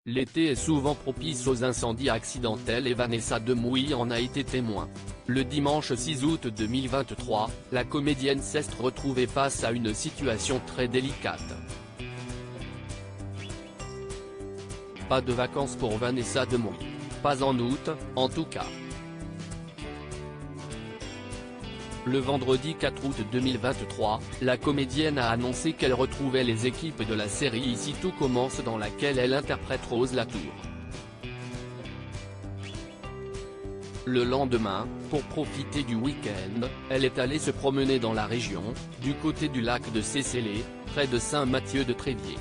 L'été est souvent propice aux incendies accidentels et Vanessa Demouy en a été témoin. Le dimanche 6 août 2023, la comédienne s'est retrouvée face à une situation très délicate. Pas de vacances pour Vanessa Demouy. Pas en août, en tout cas. Le vendredi 4 août 2023, la comédienne a annoncé qu'elle retrouvait les équipes de la série Ici tout commence dans laquelle elle interprète Rose Latour. Le lendemain, pour profiter du week-end, elle est allée se promener dans la région, du côté du lac de Sécélé, près de Saint-Mathieu-de-Tréviers.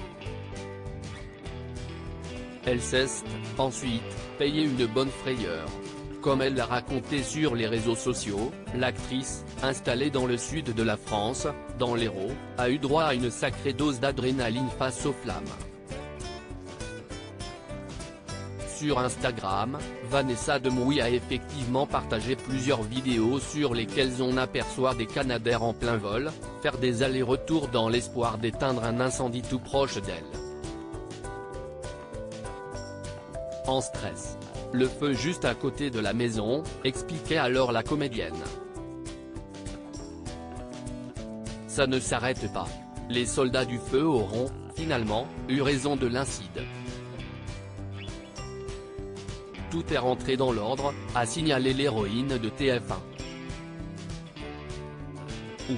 Elle s'est, ensuite, payé une bonne frayeur. Comme elle l'a raconté sur les réseaux sociaux, l'actrice, installée dans le sud de la France, dans l'Hérault, a eu droit à une sacrée dose d'adrénaline face aux flammes. Sur Instagram, Vanessa Demouy a effectivement partagé plusieurs vidéos sur lesquelles on aperçoit des Canadair en plein vol, faire des allers-retours dans l'espoir d'éteindre un incendie tout proche d'elle. En stress. Le feu juste à côté de la maison, expliquait alors la comédienne. Ça ne s'arrête pas. Les soldats du feu auront, finalement, eu raison de l'incendie. Tout est rentré dans l'ordre, a signalé l'héroïne de TF1. Ouf.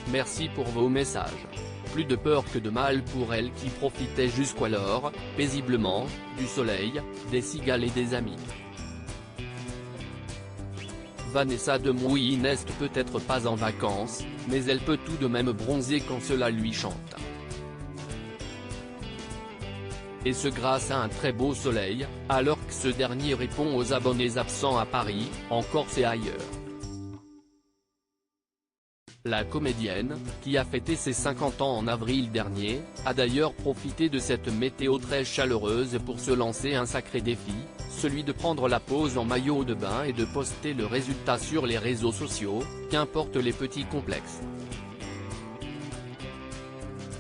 Merci pour vos messages. Plus de peur que de mal pour elle qui profitait jusqu'alors, paisiblement, du soleil, des cigales et des amis. Vanessa Demouy n'est peut-être pas en vacances, mais elle peut tout de même bronzer quand cela lui chante. Et ce grâce à un très beau soleil, alors que ce dernier répond aux abonnés absents à Paris, en Corse et ailleurs. La comédienne, qui a fêté ses 50 ans en avril dernier, a d'ailleurs profité de cette météo très chaleureuse pour se lancer un sacré défi, celui de prendre la pose en maillot de bain et de poster le résultat sur les réseaux sociaux, qu'importe les petits complexes.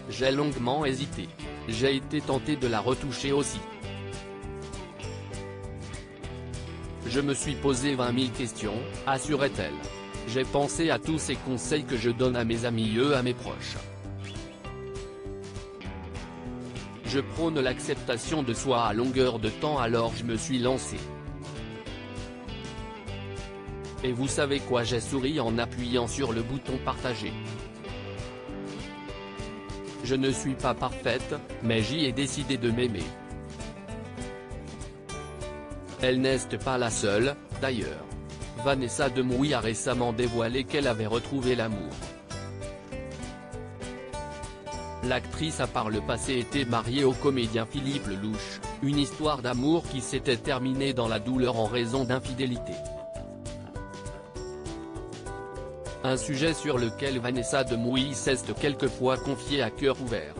J'ai longuement hésité. J'ai été tenté de la retoucher aussi. Je me suis posé 20 000 questions, assurait-elle. J'ai pensé à tous ces conseils que je donne à mes amis et à mes proches. Je prône l'acceptation de soi à longueur de temps, alors je me suis lancé. Et vous savez quoi, j'ai souri en appuyant sur le bouton partager. Je ne suis pas parfaite, mais j'y ai décidé de m'aimer. Elle n'est pas la seule, d'ailleurs. Vanessa Demouy a récemment dévoilé qu'elle avait retrouvé l'amour. L'actrice a par le passé été mariée au comédien Philippe Lelouch, une histoire d'amour qui s'était terminée dans la douleur en raison d'infidélité. Un sujet sur lequel Vanessa Demouy s'est quelquefois confiée à cœur ouvert.